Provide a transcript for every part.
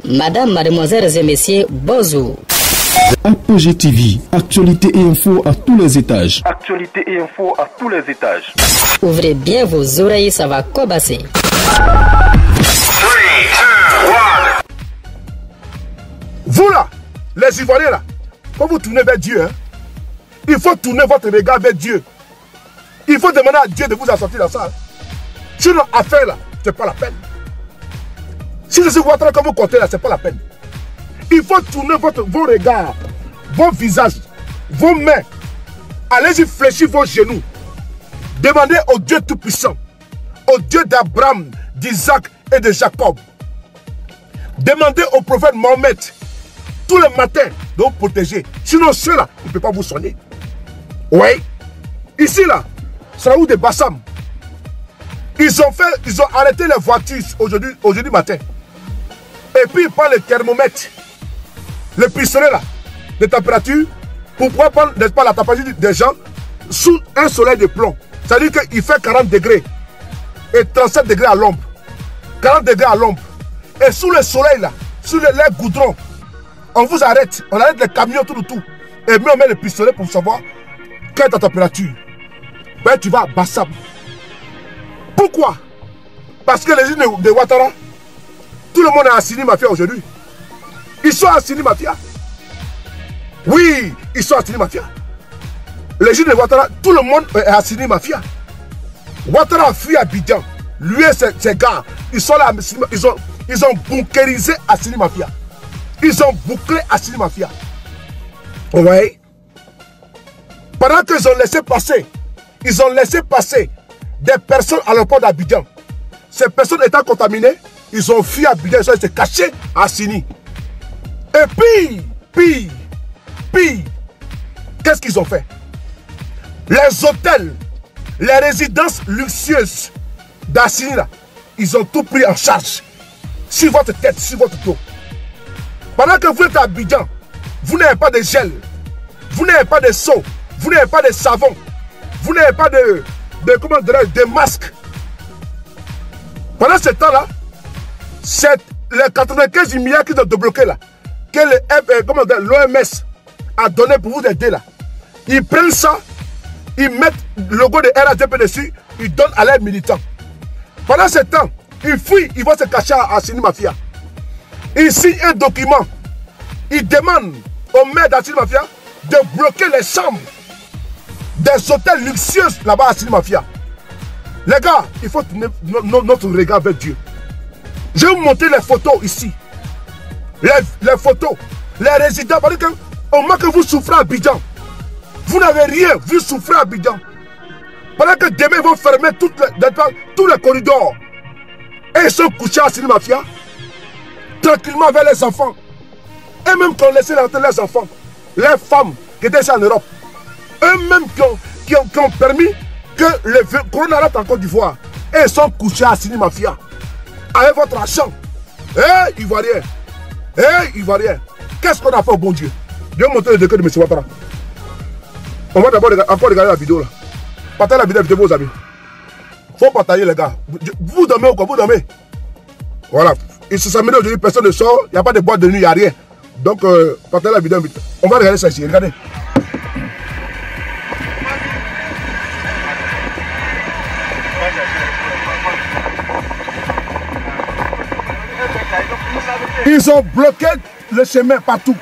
Madame, mademoiselles et messieurs, bonjour. Apogée TV, actualité et info à tous les étages. Actualité et info à tous les étages. Ouvrez bien vos oreilles, ça va cobasser. 3, 2, 1. Vous là, les Ivoiriens là, quand vous tournez vers Dieu, hein, il faut tourner votre regard vers Dieu. Il faut demander à Dieu de vous sortir dans ça. Hein. Sinon, affaire là, c'est pas la peine. Si c'est ce Ouattara que vous comptez là, c'est pas la peine. Il faut tourner vos regards, vos visages, vos mains. Allez-y fléchir vos genoux. Demandez au Dieu Tout-Puissant, au Dieu d'Abraham, d'Isaac et de Jacob. Demandez au prophète Mohamed tous les matins de vous protéger. Sinon, ceux-là, il ne peut pas vous soigner. Oui. Ici, là, c'est la route de Bassam. Ils ont arrêté les voitures aujourd'hui matin. Et puis, ils prennent le thermomètre, le pistolet là, de température, pour pouvoir prendre, n'est-ce pas, la température des gens sous un soleil de plomb. C'est-à-dire qu'il fait 40 degrés et 37 degrés à l'ombre. 40 degrés à l'ombre. Et sous le soleil là, sous les goudrons, on vous arrête. On arrête les camions tout autour. Et puis on met le pistolet pour savoir quelle est ta température. Ben, tu vas à Bassam. Pourquoi? Parce que les gens de Ouattara, tout le monde est Assini Mafia aujourd'hui. Ils sont Assini Mafia. Oui, ils sont Assini Mafia. Les gens de Ouattara, tout le monde est Assini Mafia. Ouattara a fui Abidjan. Lui et ses gars, ils sont là, ils ont bunkérisé Assini Mafia. Ils ont bouclé Assini Mafia. Oui. Pendant qu'ils ont laissé passer, des personnes à l'aéroport d'Abidjan. Ces personnes étant contaminées, ils ont fui Abidjan, ils sont cachés à Assini. Et puis, qu'est-ce qu'ils ont fait? Les hôtels, les résidences luxueuses d'Assini, ils ont tout pris en charge. Sur votre tête, sur votre dos. Pendant que vous êtes à Abidjan, vous n'avez pas de gel, vous n'avez pas de seau, vous n'avez pas de savon, vous n'avez pas de masques. Pendant ce temps-là, c'est les 95 milliards qu'ils ont débloqués là, que l'OMS a donné pour vous aider là. Ils prennent ça, ils mettent le logo de RHDP dessus, ils donnent à leurs militants. Pendant ce temps, ils fuient, ils vont se cacher à Assini Mafia. Ils signent un document. Ils demandent au maire d'Assini Mafia de bloquer les chambres des hôtels luxueux là-bas à Assini Mafia. Les gars, il faut tourner notre regard vers Dieu. Je vais vous montrer les photos ici. Les photos, les résidents. Parce qu'au moment que vous souffrez à Abidjan, vous n'avez rien vu souffrir à Abidjan. Pendant que demain ils vont fermer tous les corridors. Et ils sont couchés à Assini Mafia. Tranquillement avec les enfants. Et même qui ont laissé rentrer les enfants. Les femmes qui étaient ici en Europe. Eux-mêmes qui ont permis que le corona rentre en Côte d'Ivoire. Et ils sont couchés à Assini Mafia. Avec votre argent. Eh, Ivoirien. Eh, Ivoirien. Qu'est-ce qu'on a fait au bon Dieu? Je vais montrer le décret de M. Ouattara. On va d'abord encore regarder la vidéo là. Partagez la vidéo avec vos amis. Faut partager les gars. Vous dormez ou quoi? Vous dormez. Voilà. Et ce samedi aujourd'hui, personne ne sort. Il n'y a pas de boîte de nuit, il n'y a rien. Donc, partagez la vidéo. On va regarder ça ici. Regardez. Ils ont bloqué le chemin partout.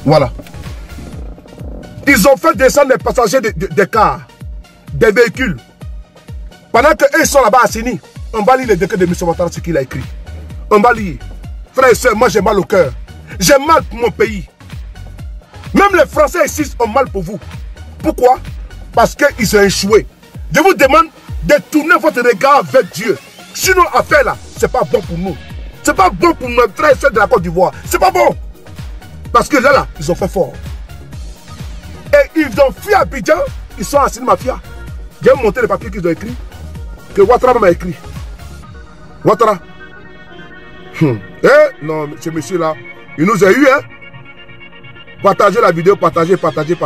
Voilà. Ils ont fait descendre les passagers des cars, des véhicules. Pendant qu'eux sont là-bas à Assini, on va lire le décret de M. Ouattara, ce qu'il a écrit. On va lire. Frères et sœurs, moi j'ai mal au cœur. J'ai mal pour mon pays. Même les Français ici ont mal pour vous. Pourquoi? Parce qu'ils ont échoué. Je vous demande de tourner votre regard vers Dieu. Sinon, affaire là, c'est pas bon pour nous. C'est pas bon pour nos frères et sœurs de la Côte d'Ivoire. C'est pas bon. Parce que là, ils ont fait fort. Et ils ont fui à Abidjan. Ils sont à Assini Mafia. Je vais vous montrer les papiers qu'ils ont écrits. Que Ouattara m'a écrit. Ouattara. Non, ce monsieur-là, Il nous a eu, hein. Partagez la vidéo, partagez. Partagez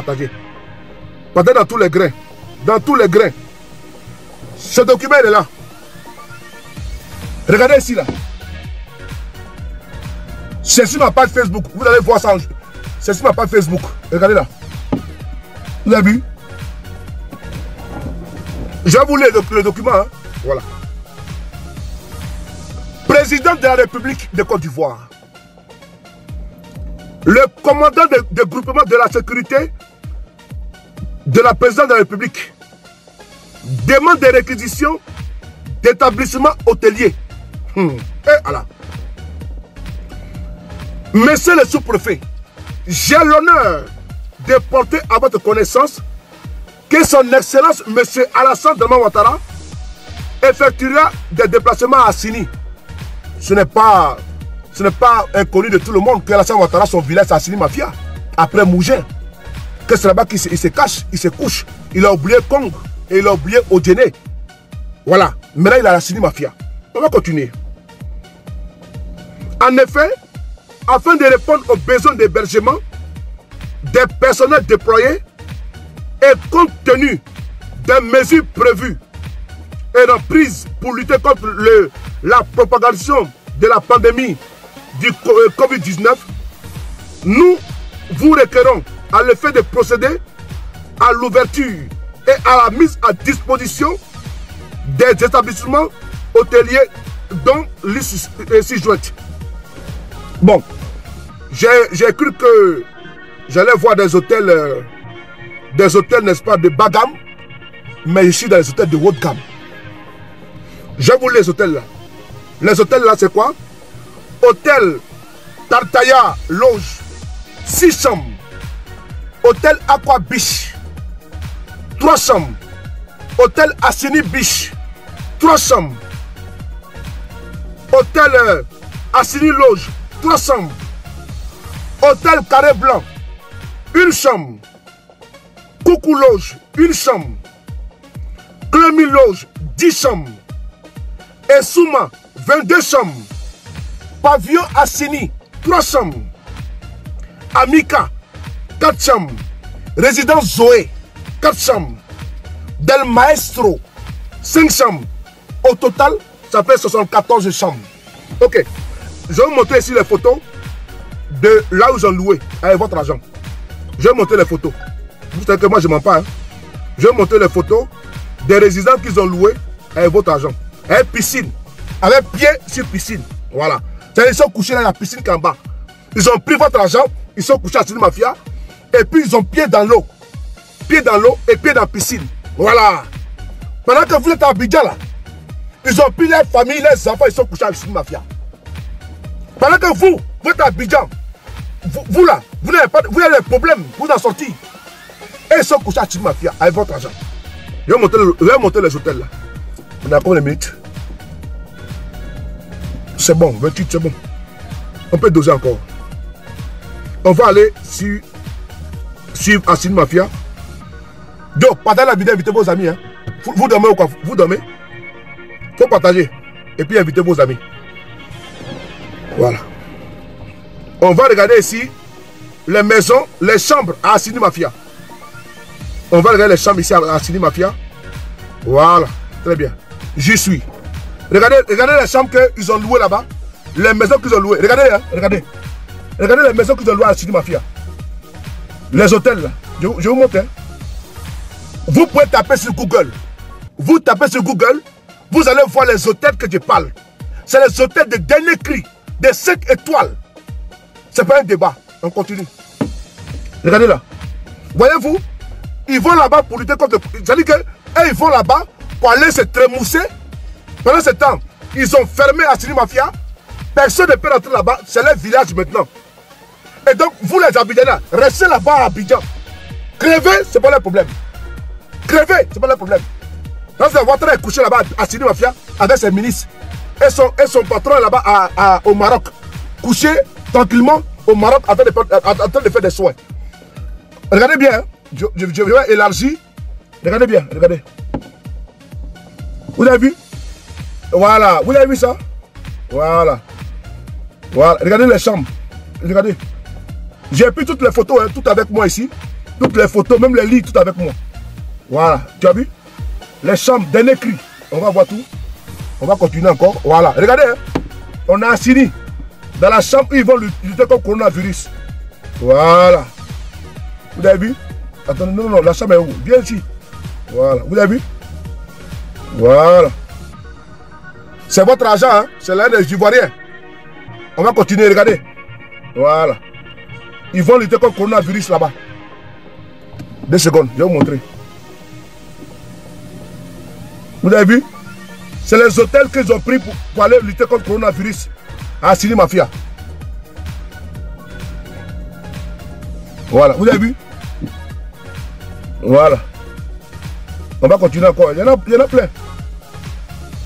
dans tous les grains. Dans tous les grains. Ce document, il est là. Regardez ici, là. C'est sur ma page Facebook. Vous allez voir ça. C'est sur ma page Facebook. Regardez là. Vous avez vu? Je vais vous lire le document. Hein. Voilà. Président de la République de Côte d'Ivoire. Le commandant de groupement de la sécurité de la présidence de la République demande des réquisitions d'établissements hôteliers. Et voilà. Monsieur le sous-préfet, j'ai l'honneur de porter à votre connaissance que son Excellence Monsieur Alassane Dramane Ouattara effectuera des déplacements à Sini. Ce n'est pas inconnu de tout le monde que Alassane Ouattara, son village, c'est à Sini Mafia, après Mougin. Que c'est là-bas qu'il se cache, il se couche. Il a oublié Kong et il a oublié Odjene. Voilà. Maintenant, il a la Sini Mafia. On va continuer. En effet, afin de répondre aux besoins d'hébergement des personnels déployés et compte tenu des mesures prévues et prises pour lutter contre la propagation de la pandémie du Covid-19, nous vous requérons à l'effet de procéder à l'ouverture et à la mise à disposition des établissements hôteliers dont liste ci-jointe. Bon, j'ai cru que j'allais voir des hôtels, n'est-ce pas, de bas gamme, mais ici dans les hôtels de haute gamme. Je vous les hôtels là. Les hôtels là, c'est quoi? Hôtel Tartaya Loge, 6 chambres. Hôtel Aqua Beach, 3 chambres. Hôtel Assini Beach, 3 chambres. Hôtel Assini Loge, 3 chambres. Hôtel Carré Blanc, 1 chambre. Coucou Loge, 1 chambre. Clémy Loge, 10 chambres. Et Souma, 22 chambres. Pavillon Assini, 3 chambres. Amica, 4 chambres. Résidence Zoé, 4 chambres. Del Maestro, 5 chambres. Au total, ça fait 74 chambres. Ok. Je vais vous montrer ici les photos de là où ils ont loué avec votre argent. Je vais montrer les photos. Vous savez que moi je ne mens pas. Hein? Je vais montrer les photos des résidences qu'ils ont louées avec votre argent. Avec piscine. Avec pied sur piscine. Voilà. Ils sont couchés dans la piscine qu'en bas. Ils ont pris votre argent. Ils sont couchés à Sini Mafia. Et puis ils ont pied dans l'eau. Pied dans l'eau et pied dans la piscine. Voilà. Pendant que vous êtes à Abidjan là, ils ont pris les familles, les enfants, ils sont couchés à Sini Mafia. Pendant que vous êtes à Abidjan, vous là, vous avez des problèmes pour en sortir. Et ils sont couchés à Sini Mafia avec votre argent. Je vais monter les hôtels là. On a combien de minutes? C'est bon, 28, c'est bon. On peut doser encore. On va aller suivre à Sini Mafia. Donc, partagez la vidéo, invitez vos amis. Hein. Vous dormez ou quoi? Vous dormez? Il faut partager. Et puis invitez vos amis. Voilà. On va regarder ici les maisons, les chambres à Sini Mafia. On va regarder les chambres ici à Sini Mafia. Voilà. Très bien. J'y suis. Regardez les chambres qu'ils ont louées là-bas. Les maisons qu'ils ont louées. Regardez, hein, regardez. Regardez les maisons qu'ils ont louées à Sini Mafia. Les hôtels là. Je vous montre. Hein. Vous pouvez taper sur Google. Vous tapez sur Google. Vous allez voir les hôtels que je parle. C'est les hôtels de dernier cri. Des 5 étoiles. C'est pas un débat. On continue. Regardez là. Voyez-vous, ils vont là-bas pour lutter contre... C'est-à-dire qu'ils vont là-bas pour aller se trémousser. Pendant ce temps, ils ont fermé à Sini Mafia. Personne ne peut rentrer là-bas. C'est leur village maintenant. Et donc, vous les Abidjanais, restez là-bas à Abidjan. Crevez, c'est pas le problème. Crevez, c'est pas le problème. Parce que votre est couché là-bas à Sini Mafia avec ses ministres. Et son patron est là-bas au Maroc. Couché tranquillement au Maroc en train de faire des soins. Regardez bien. Hein. Je vais élargir. Regardez bien. Regardez. Vous avez vu? Voilà. Vous avez vu ça? Voilà. Voilà. Regardez les chambres. regardez. J'ai pris toutes les photos, hein, tout avec moi ici. Toutes les photos, même les lits, tout avec moi. Voilà, tu as vu? Les chambres, dernier cri. On va voir tout. On va continuer encore. Voilà, regardez. Hein. On a Assini. Dans la chambre, ils vont lutter contre le coronavirus. Voilà. Vous avez vu? Attendez, non, non, la chambre est où? Viens ici. Voilà, vous avez vu? Voilà. C'est votre argent, hein? C'est l'un des Ivoiriens. On va continuer, regardez. Voilà. Ils vont lutter contre le coronavirus là-bas. 2 secondes, je vais vous montrer. Vous avez vu? C'est les hôtels qu'ils ont pris pour aller lutter contre le coronavirus. À Assini Mafia. Voilà, vous avez vu? Voilà. On va continuer encore. Il y en a plein.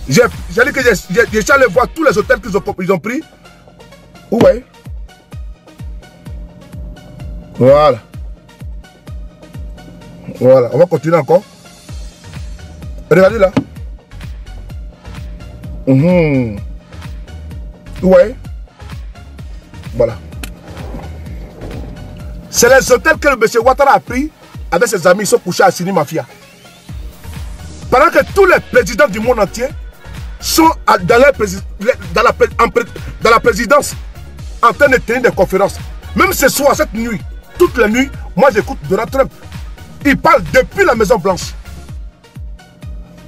J'ai dit que j'ai allé voir tous les hôtels qu'ils ont pris. Où voyez? Voilà. Voilà, on va continuer encore. Regardez là. Vous voyez? Voilà. C'est les hôtels que le monsieur Ouattara a pris avec ses amis. Ils sont couchés à Assini Mafia. Pendant que tous les présidents du monde entier sont dans la présidence en train de tenir des conférences. Même ce soir, cette nuit, toute la nuit, moi j'écoute Donald Trump. Il parle depuis la Maison Blanche.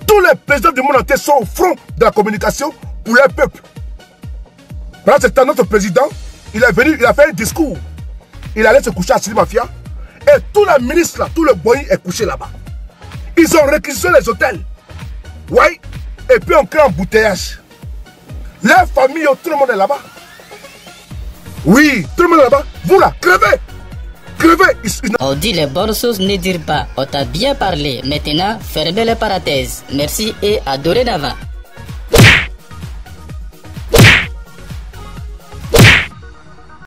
Tous les présidents du monde entier sont au front de la communication pour leur peuple. Pendant ce temps, notre président, il est venu, il a fait un discours. Il allait se coucher à Assini Mafia. Et tous les ministres là, tout le boy est couché là-bas. Ils ont réquisitionné les hôtels. Oui. Et puis on crée un embouteillage. La famille, tout le monde est là-bas. Oui, tout le monde est là-bas. Vous là, crevez. Crevez. On dit les bonnes choses ne dire pas. On t'a bien parlé. Maintenant, fermez les parenthèses. Merci et à dorénavant.